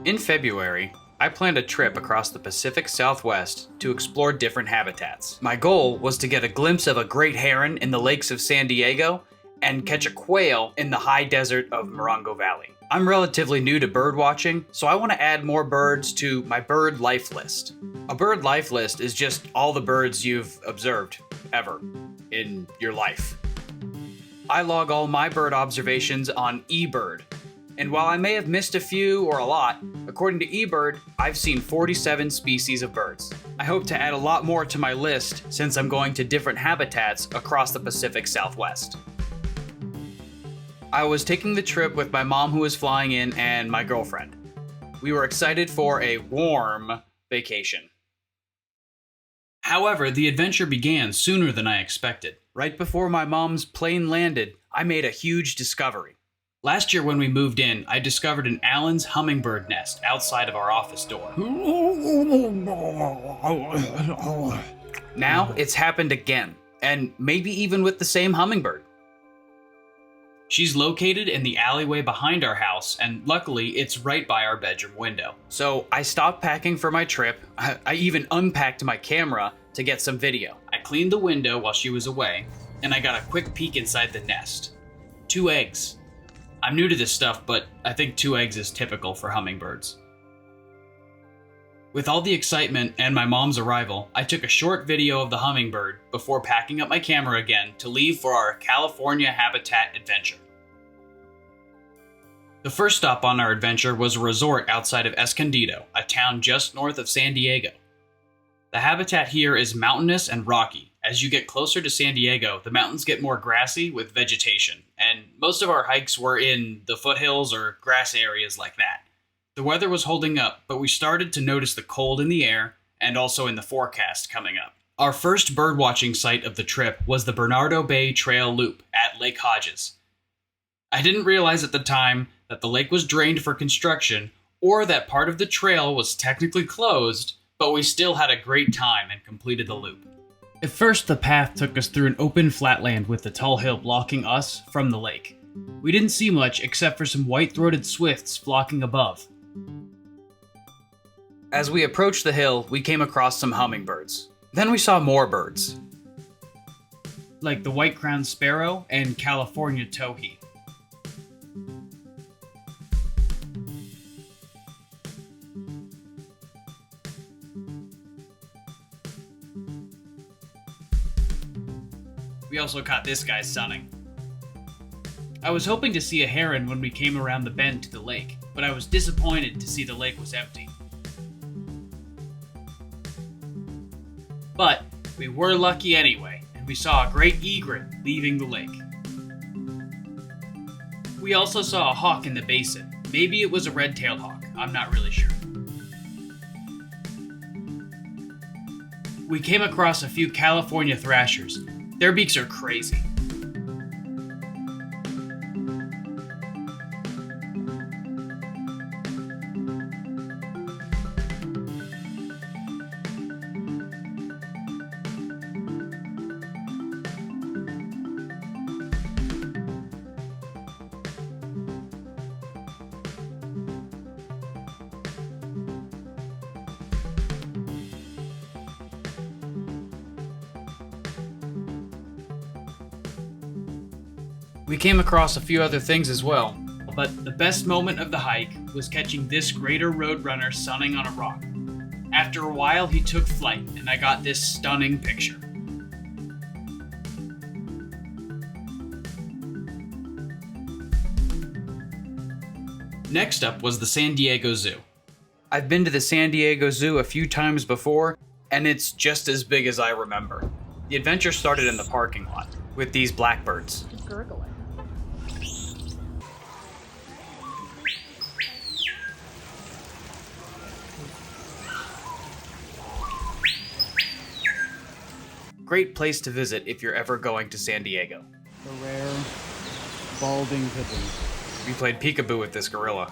In February, I planned a trip across the Pacific Southwest to explore different habitats. My goal was to get a glimpse of a great heron in the lakes of San Diego and catch a quail in the high desert of Morongo Valley. I'm relatively new to bird watching, so I want to add more birds to my bird life list. A bird life list is just all the birds you've observed, ever, in your life. I log all my bird observations on eBird, and while I may have missed a few or a lot, according to eBird, I've seen 47 species of birds. I hope to add a lot more to my list since I'm going to different habitats across the Pacific Southwest. I was taking the trip with my mom who was flying in and my girlfriend. We were excited for a warm vacation. However, the adventure began sooner than I expected. Right before my mom's plane landed, I made a huge discovery. Last year when we moved in, I discovered an Allen's hummingbird nest outside of our office door. Now it's happened again, and maybe even with the same hummingbird. She's located in the alleyway behind our house, and luckily it's right by our bedroom window. So I stopped packing for my trip. I even unpacked my camera to get some video. I cleaned the window while she was away, and I got a quick peek inside the nest. 2 eggs. I'm new to this stuff, but I think 2 eggs is typical for hummingbirds. With all the excitement and my mom's arrival, I took a short video of the hummingbird before packing up my camera again to leave for our California habitat adventure. The first stop on our adventure was a resort outside of Escondido, a town just north of San Diego. The habitat here is mountainous and rocky. As you get closer to San Diego, the mountains get more grassy with vegetation, and most of our hikes were in the foothills or grass areas like that. The weather was holding up, but we started to notice the cold in the air and also in the forecast coming up. Our first birdwatching site of the trip was the Bernardo Bay Trail Loop at Lake Hodges. I didn't realize at the time that the lake was drained for construction or that part of the trail was technically closed, but we still had a great time and completed the loop. At first, the path took us through an open flatland with the tall hill blocking us from the lake. We didn't see much except for some white-throated swifts flocking above. As we approached the hill, we came across some hummingbirds. Then we saw more birds, like the white-crowned sparrow and California towhee. We also caught this guy sunning. I was hoping to see a heron when we came around the bend to the lake, but I was disappointed to see the lake was empty. But we were lucky anyway, and we saw a great egret leaving the lake. We also saw a hawk in the basin. Maybe it was a red-tailed hawk, I'm not really sure. We came across a few California thrashers. Their beaks are crazy. We came across a few other things as well, but the best moment of the hike was catching this greater roadrunner sunning on a rock. After a while, he took flight, and I got this stunning picture. Next up was the San Diego Zoo. I've been to the San Diego Zoo a few times before, and it's just as big as I remember. The adventure started in the parking lot with these blackbirds. Just gurgling. Great place to visit if you're ever going to San Diego. The rare balding pigeon. We played peekaboo with this gorilla.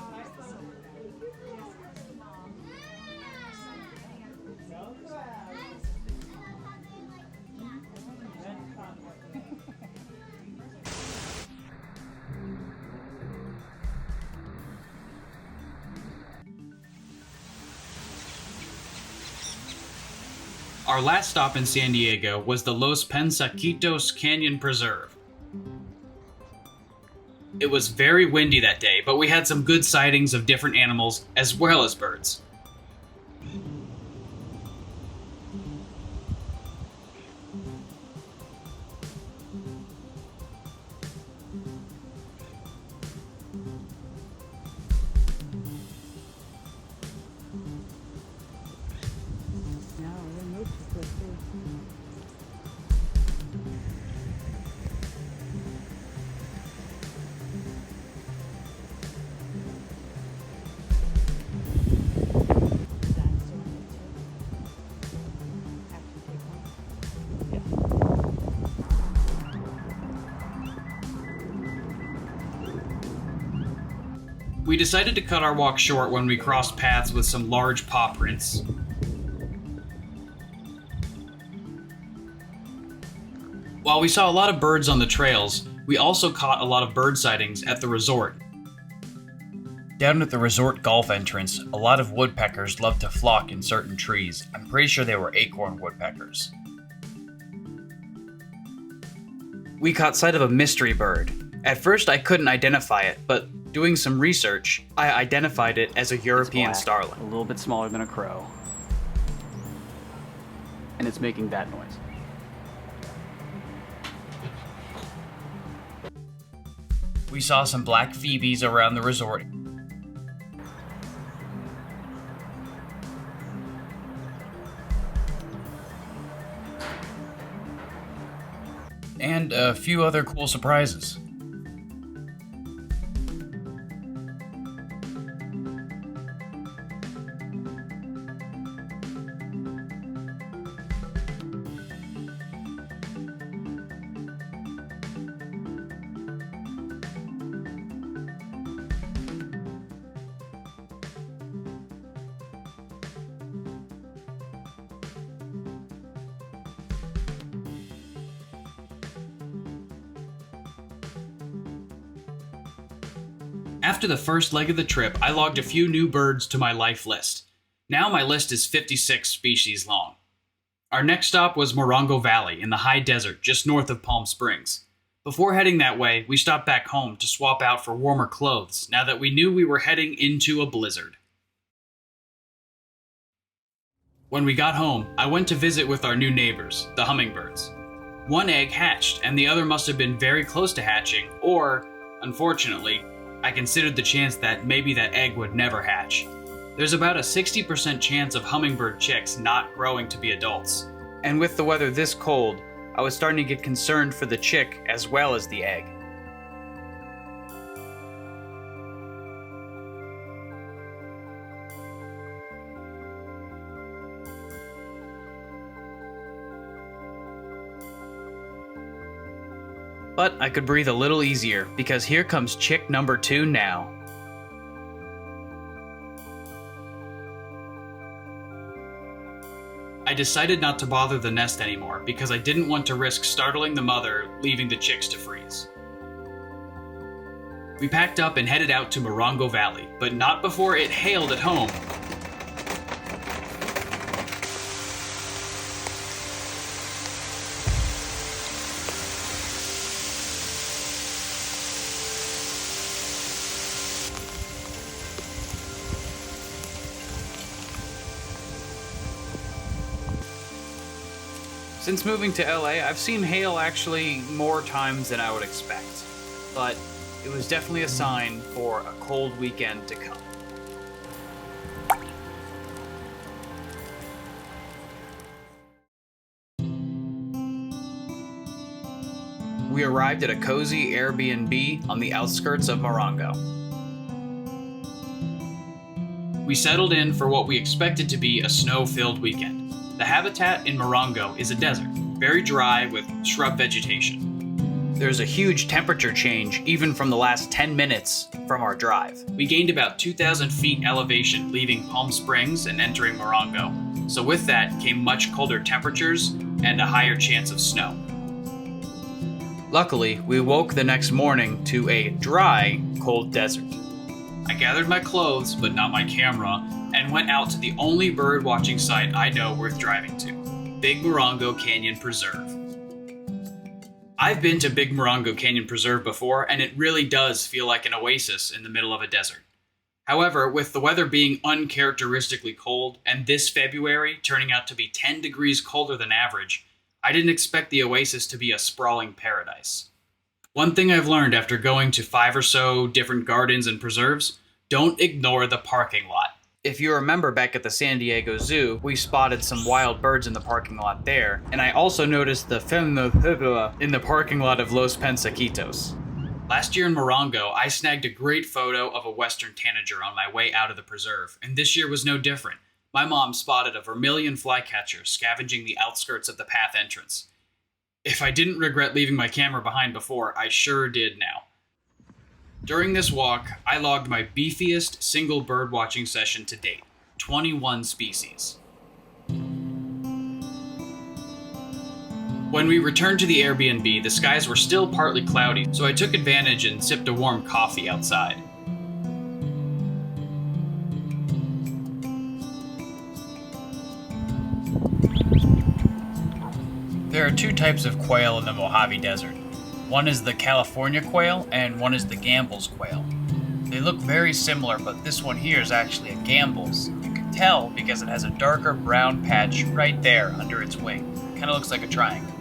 Our last stop in San Diego was the Los Penasquitos Canyon Preserve. It was very windy that day, but we had some good sightings of different animals as well as birds. We decided to cut our walk short when we crossed paths with some large paw prints. While we saw a lot of birds on the trails, we also caught a lot of bird sightings at the resort. Down at the resort golf entrance, a lot of woodpeckers love to flock in certain trees. I'm pretty sure they were acorn woodpeckers. We caught sight of a mystery bird. At first I couldn't identify it, but doing some research, I identified it as a European starling. A little bit smaller than a crow. And it's making that noise. We saw some black Phoebes around the resort. And a few other cool surprises. After the first leg of the trip, I logged a few new birds to my life list. Now my list is 56 species long. Our next stop was Morongo Valley in the high desert just north of Palm Springs. Before heading that way, we stopped back home to swap out for warmer clothes now that we knew we were heading into a blizzard. When we got home, I went to visit with our new neighbors, the hummingbirds. One egg hatched, and the other must have been very close to hatching, or, unfortunately, I considered the chance that maybe that egg would never hatch. There's about a 60% chance of hummingbird chicks not growing to be adults. And with the weather this cold, I was starting to get concerned for the chick as well as the egg. But I could breathe a little easier, because here comes chick number 2 now. I decided not to bother the nest anymore, because I didn't want to risk startling the mother, leaving the chicks to freeze. We packed up and headed out to Morongo Valley, but not before it hailed at home. Since moving to LA, I've seen hail actually more times than I would expect, but it was definitely a sign for a cold weekend to come. We arrived at a cozy Airbnb on the outskirts of Morongo. We settled in for what we expected to be a snow-filled weekend. The habitat in Morongo is a desert, very dry with shrub vegetation. There's a huge temperature change even from the last 10 minutes from our drive. We gained about 2,000 feet elevation leaving Palm Springs and entering Morongo, so with that came much colder temperatures and a higher chance of snow. Luckily, we woke the next morning to a dry, cold desert. I gathered my clothes, but not my camera, and went out to the only bird watching site I know worth driving to. Big Morongo Canyon Preserve. I've been to Big Morongo Canyon Preserve before, and it really does feel like an oasis in the middle of a desert. However, with the weather being uncharacteristically cold, and this February turning out to be 10 degrees colder than average, I didn't expect the oasis to be a sprawling paradise. One thing I've learned after going to 5 or so different gardens and preserves, don't ignore the parking lot. If you remember back at the San Diego Zoo, we spotted some wild birds in the parking lot there, and I also noticed the Hummingbird in the parking lot of Los Penasquitos. Last year in Morongo, I snagged a great photo of a western tanager on my way out of the preserve, and this year was no different. My mom spotted a vermilion flycatcher scavenging the outskirts of the path entrance. If I didn't regret leaving my camera behind before, I sure did now. During this walk, I logged my beefiest single birdwatching session to date, 21 species. When we returned to the Airbnb, the skies were still partly cloudy, so I took advantage and sipped a warm coffee outside. There are two types of quail in the Mojave Desert. One is the California quail, and one is the Gambel's quail. They look very similar, but this one here is actually a Gambel's. You can tell because it has a darker brown patch right there under its wing. Kind of looks like a triangle.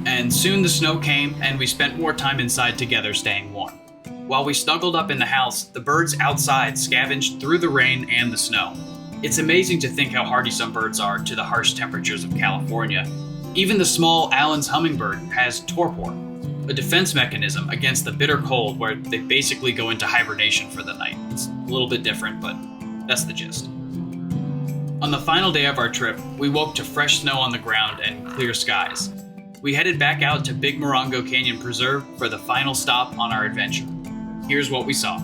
And soon the snow came, and we spent more time inside together staying warm. While we snuggled up in the house, the birds outside scavenged through the rain and the snow. It's amazing to think how hardy some birds are to the harsh temperatures of California. Even the small Allen's hummingbird has torpor, a defense mechanism against the bitter cold where they basically go into hibernation for the night. It's a little bit different, but that's the gist. On the final day of our trip, we woke to fresh snow on the ground and clear skies. We headed back out to Big Morongo Canyon Preserve for the final stop on our adventure. Here's what we saw.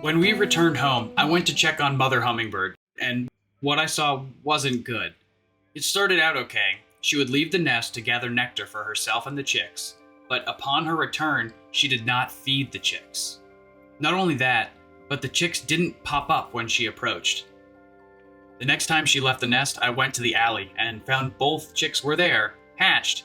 When we returned home, I went to check on Mother Hummingbird, and what I saw wasn't good. It started out okay. She would leave the nest to gather nectar for herself and the chicks, but upon her return, she did not feed the chicks. Not only that, but the chicks didn't pop up when she approached. The next time she left the nest, I went to the alley and found both chicks were there, hatched,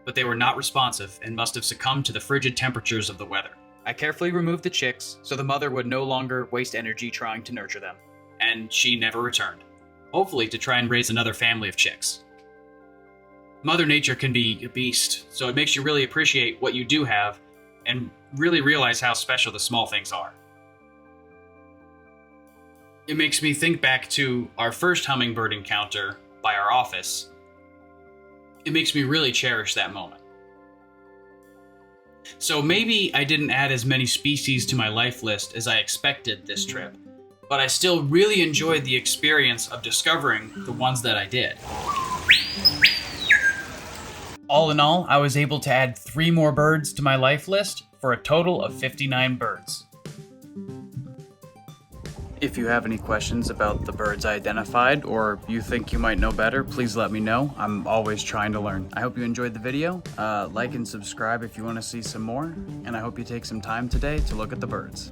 but they were not responsive and must have succumbed to the frigid temperatures of the weather. I carefully removed the chicks so the mother would no longer waste energy trying to nurture them, and she never returned, hopefully to try and raise another family of chicks. Mother Nature can be a beast, so it makes you really appreciate what you do have and really realize how special the small things are. It makes me think back to our first hummingbird encounter by our office. It makes me really cherish that moment. So maybe I didn't add as many species to my life list as I expected this trip, but I still really enjoyed the experience of discovering the ones that I did. All in all, I was able to add 3 more birds to my life list for a total of 59 birds. If you have any questions about the birds I identified, or you think you might know better, please let me know. I'm always trying to learn. I hope you enjoyed the video. Like and subscribe if you want to see some more, and I hope you take some time today to look at the birds.